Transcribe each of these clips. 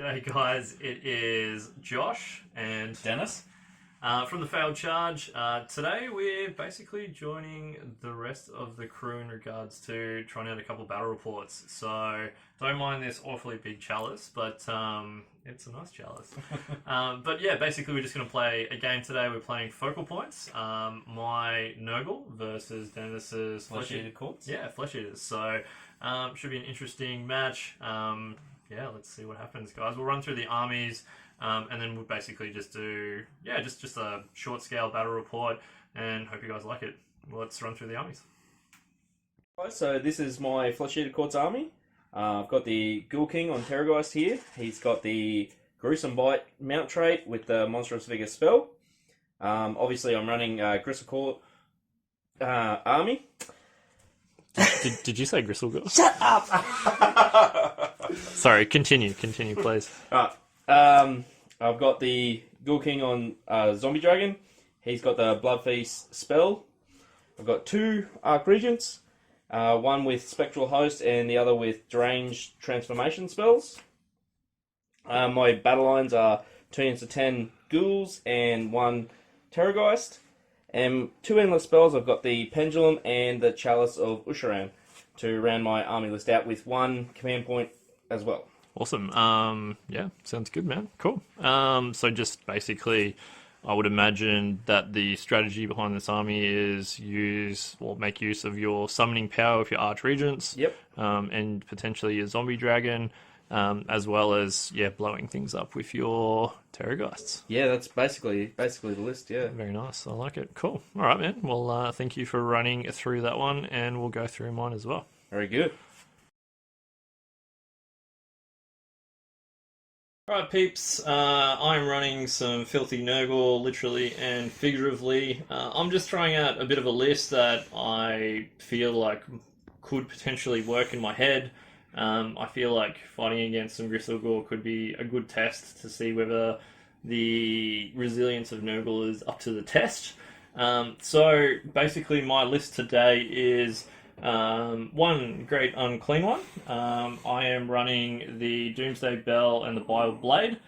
G'day guys, it is Josh and Dennis. From the Failed Charge. Today we're basically joining the rest of the crew in regards to trying out a couple battle reports. So don't mind this awfully big chalice, but it's a nice chalice. But yeah, basically we're just going to play a game today. We're playing Focal Points. My Nurgle versus Dennis's Flesh-eater courts. Yeah, Flesh Eaters. So should be an interesting match. Yeah, let's see what happens, guys. We'll run through the armies, and then we'll basically just do, just a short scale battle report, and hope you guys like it. Let's run through the armies. So this is my Flesh-eater courts army. I've got the Ghoul King on Terrorgeist here. He's got the Gruesome Bite mount trait with the Monstrous Vigor spell. Obviously, I'm running Gristlecourt army. Did you say Gristlegore? Shut up! Sorry, continue, please. I've got the Ghoul King on Zombie Dragon. He's got the Blood Feast spell. I've got two Arc Regents, one with Spectral Host and the other with Deranged Transformation spells. My battle lines are 2 units of 10 Ghouls and 1 Terrorgeist. And 2 endless spells. I've got the Pendulum and the Chalice of Usharan to round my army list out with 1 command point as well. Awesome. Yeah, sounds good, man. Cool. So just basically, I would imagine that the strategy behind this army is make use of your summoning power with your Archregents. Yep. And potentially your Zombie Dragon, as well as blowing things up with your Terrorgeists. Yeah, that's basically the list. Yeah. Very nice. I like it. Cool. All right, man. Well, thank you for running through that one, and we'll go through mine as well. Very good. Alright peeps, I'm running some filthy Nurgle, literally and figuratively. I'm just trying out a bit of a list that I feel like could potentially work in my head. I feel like fighting against some Gristlegore could be a good test to see whether the resilience of Nurgle is up to the test. So basically my list today is one great unclean one. I am running the Doomsday Bell and the Bile Blade.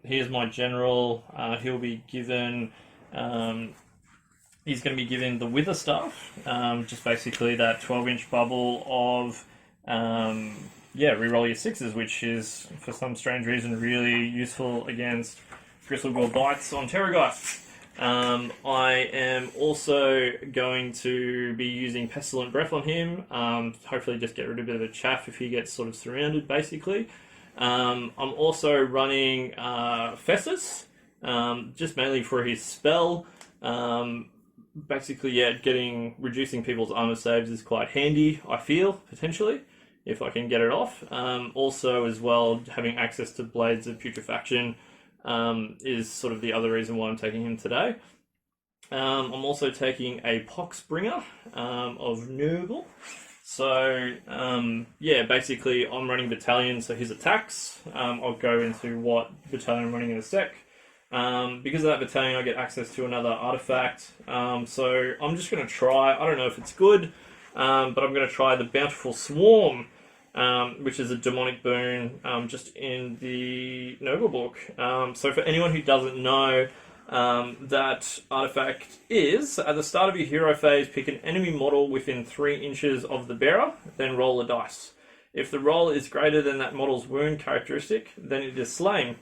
Here's my general. He'll be given. He's going to be given the Wither Staff, just basically that 12-inch bubble of reroll your sixes, which is for some strange reason really useful against Gristlegore bites on Terrorgeists. I am also going to be using Pestilent Breath on him, hopefully just get rid of a bit of a chaff if he gets sort of surrounded, basically. I'm also running Festus, just mainly for his spell. Reducing people's armor saves is quite handy, I feel, potentially, if I can get it off. Also, as well, having access to Blades of Putrefaction is sort of the other reason why I'm taking him today. I'm also taking a Poxbringer of Nurgle. So, basically I'm running battalion, so his attacks. I'll go into what battalion I'm running in a sec. Because of that battalion, I get access to another artifact. So I'm just going to try, I don't know if it's good, but I'm going to try the Bountiful Swarm, which is a demonic boon, just in the Nurgle book. So for anyone who doesn't know, that artifact is, at the start of your hero phase, pick an enemy model within 3 inches of the bearer, then roll a dice. If the roll is greater than that model's wound characteristic, then it is slain.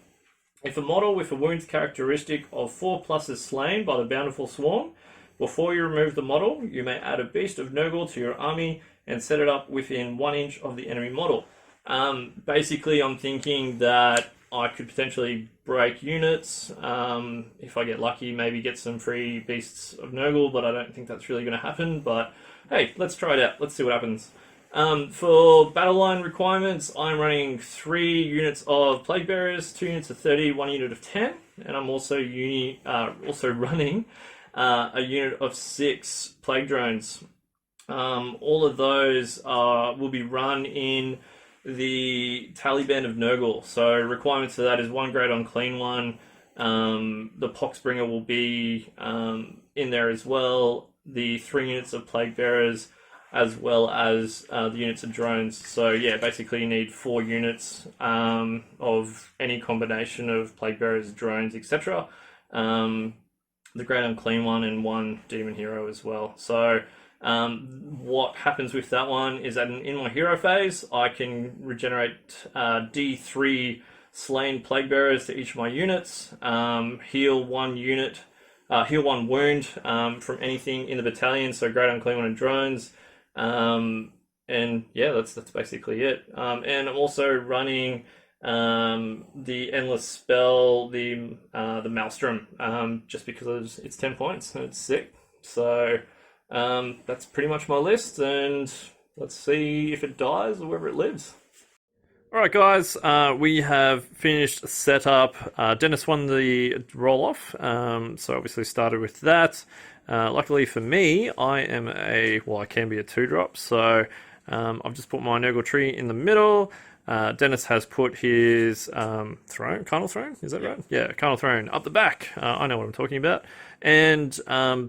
If a model with a wounds characteristic of 4+ is slain by the Bountiful Swarm, before you remove the model, you may add a Beast of Nurgle to your army and set it up within 1 inch of the enemy model. Basically, I'm thinking that I could potentially break units. If I get lucky, maybe get some free Beasts of Nurgle, but I don't think that's really going to happen. But hey, let's try it out. Let's see what happens. For battle line requirements, I'm running 3 units of Plague Bearers, 2 units of 30, 1 unit of 10, and I'm also running a unit of 6 Plague Drones. All of those will be run in the Taliban of Nurgle. So requirements for that is 1 great unclean one. The Poxbringer will be in there as well. The 3 units of Plague Bearers as well as the units of drones. So yeah, basically you need 4 units of any combination of Plague Bearers, drones, etc. The Great Unclean one and 1 Demon Hero as well. So what happens with that one is that in my hero phase, I can regenerate D3 slain Plague Bearers to each of my units, heal 1 unit, heal 1 wound from anything in the battalion, so Great Unclean one and drones. And yeah, that's basically it. And I'm also running the endless spell, the Maelstrom, just because it's 10 points and it's sick. So that's pretty much my list, and let's see if it dies or whether it lives. Alright guys, we have finished setup. Dennis won the roll-off, so obviously started with that. Luckily for me, I can be a 2-drop, so I've just put my Nurgle tree in the middle. Dennis has put his Carnal Throne, is that right? Yeah, Carnal Throne up the back. I know what I'm talking about. And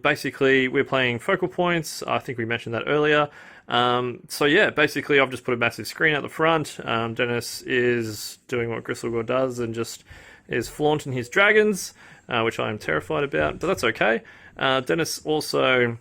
basically, we're playing focal points. I think we mentioned that earlier. So yeah, basically, I've just put a massive screen at the front. Dennis is doing what Gristlegore does and just is flaunting his dragons, which I am terrified about, but that's okay. Dennis also,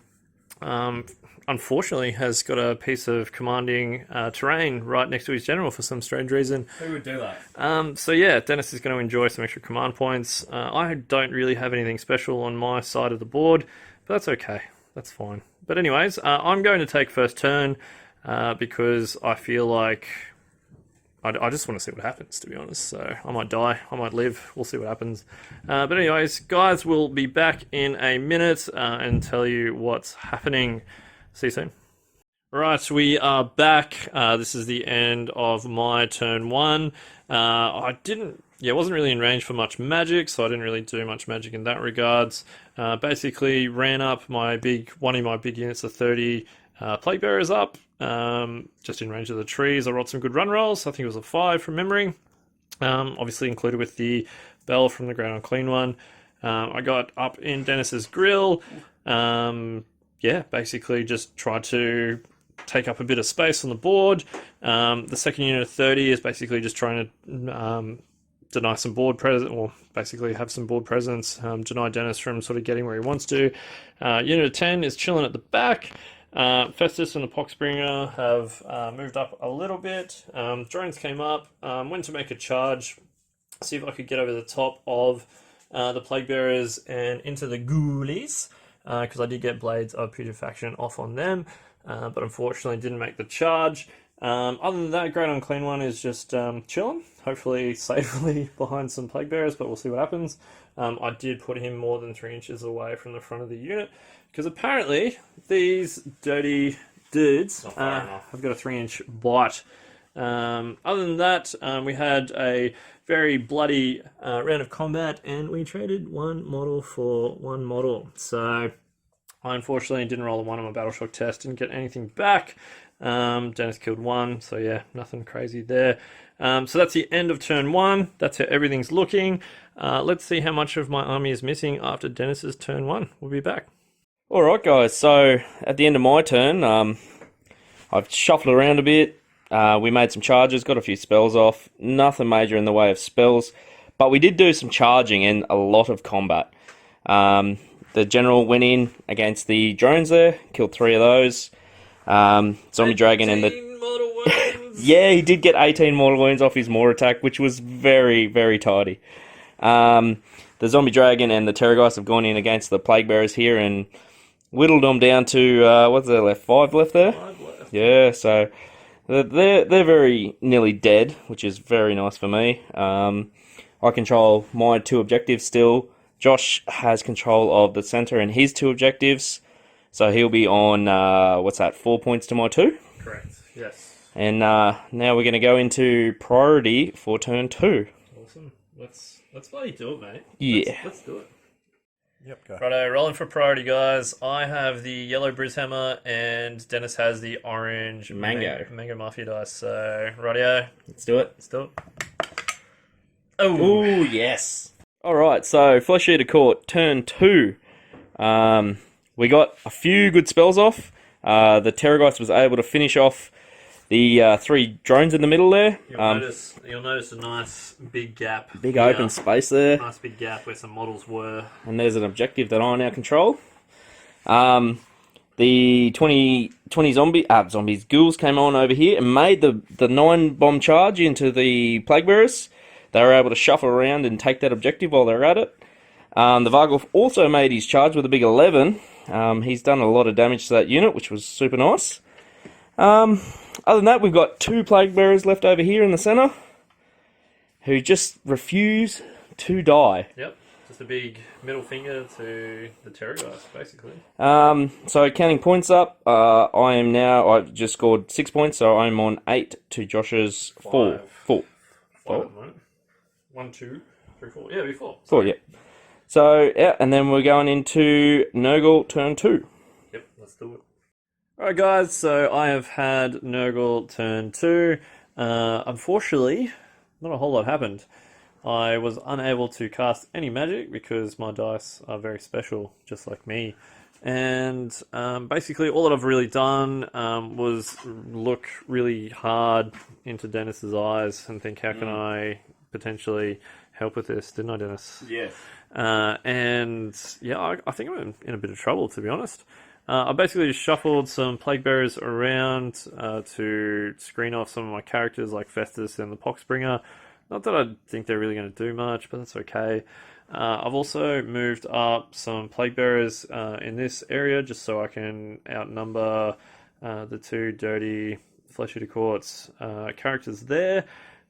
unfortunately, has got a piece of commanding terrain right next to his general for some strange reason. Who would do that? So yeah, Dennis is going to enjoy some extra command points. I don't really have anything special on my side of the board, but that's okay. That's fine. But anyways, I'm going to take first turn because I feel like I just want to see what happens, to be honest. So I might die, I might live, we'll see what happens. But anyways, guys, we'll be back in a minute and tell you what's happening. See you soon. Right, we are back. This is the end of my turn 1. I wasn't really in range for much magic, so I didn't really do much magic in that regards. Basically ran up one of my big units of 30 Plague Bearers up, just in range of the trees. I rolled some good run rolls. I think it was a 5 from memory. Obviously included with the bell from the Great Unclean one. I got up in Dennis's grill. Basically just tried to take up a bit of space on the board. The second unit of 30 is basically just trying to deny some board presence, or basically have some board presence, deny Dennis from sort of getting where he wants to. Unit of 10 is chilling at the back. Festus and the Poxbringer have moved up a little bit. Drones came up, went to make a charge, see if I could get over the top of the Plague Bearers and into the Ghoulies, because I did get Blades of Putrefaction off on them, but unfortunately didn't make the charge. Other than that, Great Unclean one is just chilling, hopefully safely behind some Plague Bearers, but we'll see what happens. I did put him more than 3 inches away from the front of the unit, because apparently these dirty dudes have got a 3-inch bite. Other than that, we had a very bloody round of combat, and we traded 1 model for 1 model. So I unfortunately didn't roll a 1 on my Battle Shock test, didn't get anything back. Dennis killed 1, so yeah, nothing crazy there. So that's the end of turn 1. That's how everything's looking. Let's see how much of my army is missing after Dennis's turn 1. We'll be back. Alright guys, so at the end of my turn, I've shuffled around a bit. We made some charges, got a few spells off. Nothing major in the way of spells, but we did do some charging and a lot of combat. The general went in against the drones there, killed 3 of those. Zombie Dragon and the... Yeah, he did get 18 mortal wounds off his Maw attack, which was very, very tidy. The Zombie Dragon and the Terrorgeist have gone in against the Plague Bearers here and whittled them down to, what's there left? 5 left there? 5 left. Yeah, so they're very nearly dead, which is very nice for me. I control my 2 objectives still. Josh has control of the center and his 2 objectives. So he'll be on, 4 points to my 2? Correct, yes. And now we're going to go into priority for turn 2. Awesome. Let's bloody do it, mate. Yeah. Let's do it. Yep, go. Righto, rolling for priority, guys. I have the yellow Brishammer, and Dennis has the orange Mango Mafia dice. So, rightio. Let's do it. Let's do it. Oh, Ooh, yes. Alright, so Flesh Eater Court, turn 2. We got a few good spells off. The Terrorgeist was able to finish off the 3 drones in the middle there. You'll notice a nice big gap. Big here. open space there. Nice big gap where some models were. And there's an objective that I now control. The 20 zombies, ghouls came on over here and made the 9 bomb charge into the Plague Bearers. They were able to shuffle around and take that objective while they're at it. The Vargulf also made his charge with a big 11. He's done a lot of damage to that unit, which was super nice. Other than that, we've got 2 Plague Bearers left over here in the centre who just refuse to die. Yep, just a big middle finger to the Terrorgeist, basically. So counting points up, I've just scored 6 points, so I'm on 8 to Josh's 4. 4. 5 at the moment. 1, 2, 3, 4. Yeah, it'll be 4. 4, yeah. So, yeah, and then we're going into Nurgle turn 2. Yep, let's do it. Alright guys, so I have had Nurgle turn 2. Unfortunately, not a whole lot happened. I was unable to cast any magic because my dice are very special, just like me. And basically all that I've really done was look really hard into Dennis's eyes and think, how can I potentially help with this? Didn't I, Dennis? Yes. And yeah, I think I'm in a bit of trouble, to be honest. I basically just shuffled some Plague Bearers around to screen off some of my characters like Festus and the Poxbringer. Not that I think they're really going to do much, but that's okay. I've also moved up some Plague Bearers in this area just so I can outnumber the 2 dirty Flesh Eater Courts characters there.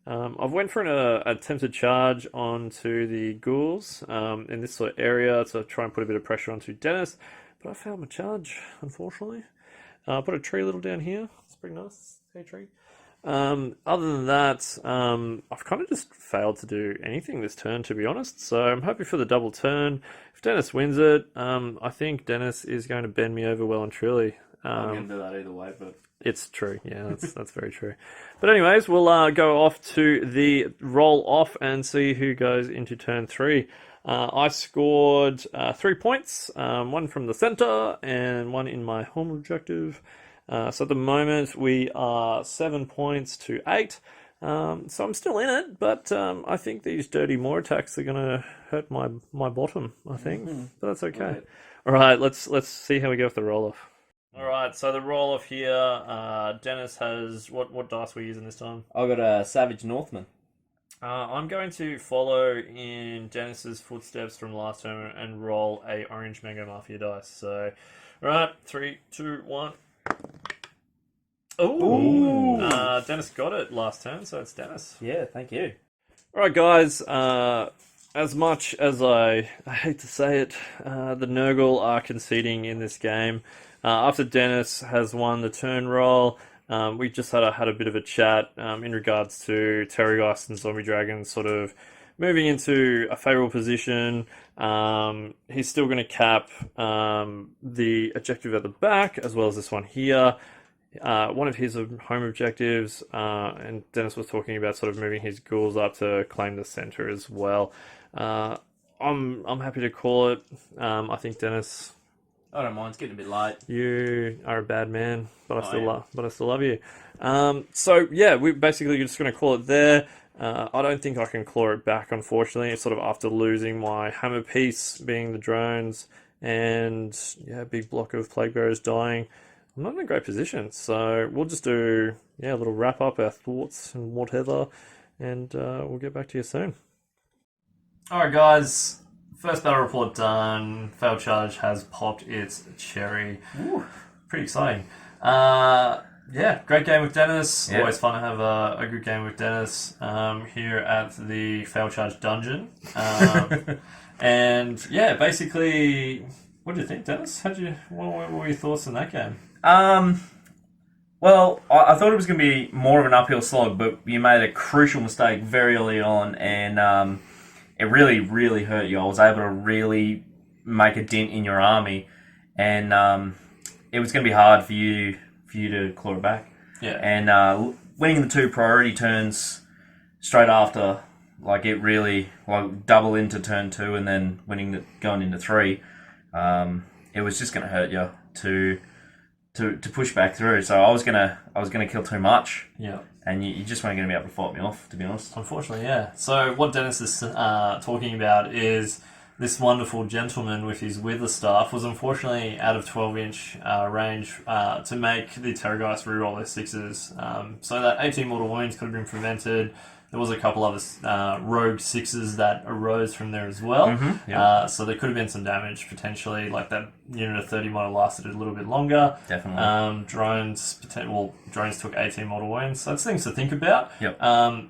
I've went for an attempted charge onto the ghouls in this sort of area to try and put a bit of pressure onto Dennis. But I failed my charge, unfortunately. I put a tree a little down here. It's pretty nice. Hey, tree. Other than that, I've kind of just failed to do anything this turn, to be honest. So I'm hoping for the double turn. If Dennis wins it, I think Dennis is going to bend me over well and truly. I'm going to do that either way, but... It's true. Yeah, that's very true. But anyways, we'll go off to the roll off and see who goes into turn 3. I scored 3 points, 1 from the center and 1 in my home objective. So at the moment we are 7 points to 8. So I'm still in it, but I think these dirty Maw attacks are going to hurt my bottom, I think. But that's okay. Right. All right, let's see how we go with the roll-off. All right, so the roll-off here, Dennis has... What dice we using this time? I've got a Savage Northman. I'm going to follow in Dennis's footsteps from last turn and roll a orange Mango Mafia dice. So, right, 3, 2, 1. Ooh! Dennis got it last turn, so it's Dennis. Yeah, thank you. All right, guys. As much as I hate to say it, the Nurgle are conceding in this game. After Dennis has won the turn roll, we just had a bit of a chat in regards to Terrorgeist and Zombie Dragons sort of moving into a favourable position. He's still going to cap the objective at the back as well as this one here. One of his home objectives, and Dennis was talking about sort of moving his ghouls up to claim the centre as well. I'm happy to call it. I think Dennis... I don't mind. It's getting a bit late. You are a bad man, but I still love you. So yeah, we're basically just going to call it there. I don't think I can claw it back, unfortunately. It's sort of after losing my hammer piece, being the drones, and yeah, big block of Plague Bearers dying. I'm not in a great position, so we'll just do a little wrap up our thoughts and whatever, and we'll get back to you soon. All right, guys. First battle report done. Failed charge has popped its cherry. Ooh. Pretty exciting. Yeah, great game with Dennis. Yep. Always fun to have a good game with Dennis here at the failed charge dungeon. And yeah, basically, what do you think, Dennis? What were your thoughts on that game? Well, I thought it was going to be more of an uphill slog, but you made a crucial mistake very early on, and it really, really hurt you. I was able to really make a dent in your army, and it was going to be hard for you to claw it back. Yeah. And winning the 2 priority turns straight after, like it really, like double into turn 2 and then going into 3, it was just going to hurt you to push back through. So I was gonna kill too much, Yeah. and you just weren't gonna be able to fight me off, to be honest. Unfortunately, yeah. So what Dennis is talking about is this wonderful gentleman with his wither staff was unfortunately out of 12-inch range to make the Terrorgeist reroll their sixes. So that 18 mortal wounds could have been prevented. There was a couple other rogue sixes that arose from there as well. So there could have been some damage potentially. Like that unit of 30 might have lasted a little bit longer. Definitely. Drones took 18 mortal wounds. So that's things to think about. Yep.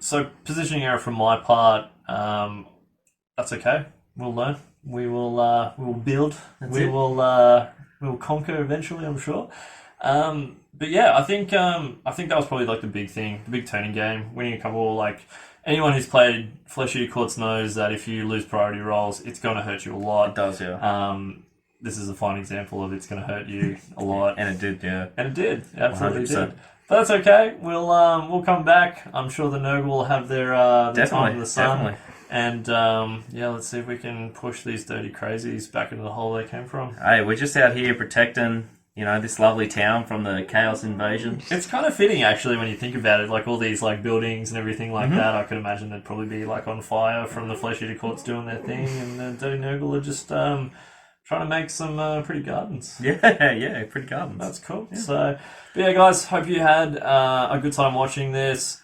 So positioning error from my part, that's okay. We'll learn. We will build. We will conquer eventually, I'm sure. But yeah, I think that was probably like the big thing, the big turning game. Winning a couple, like anyone who's played Flesh Eater Courts knows that if you lose priority rolls, it's going to hurt you a lot. It does, yeah. This is a fine example of it's going to hurt you a lot, And it did, yeah. and it did, absolutely 100%. did. But that's okay. We'll come back. I'm sure the Nurgle will have their time in the sun. Definitely. And let's see if we can push these dirty crazies back into the hole they came from. Hey, we're just out here protecting, this lovely town from the Chaos invasion. It's kind of fitting, actually, when you think about it. Like all these like buildings and everything like that. I could imagine they'd probably be like on fire from the Flesh Eater Courts doing their thing, and the dirty Nurgle are just trying to make some pretty gardens. Yeah, pretty gardens. That's cool. Yeah. So, but yeah, guys, hope you had a good time watching this.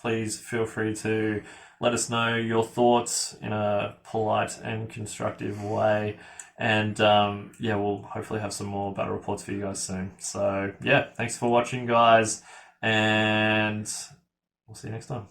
Please feel free to let us know your thoughts in a polite and constructive way. And we'll hopefully have some more battle reports for you guys soon. So, yeah, thanks for watching, guys. And we'll see you next time.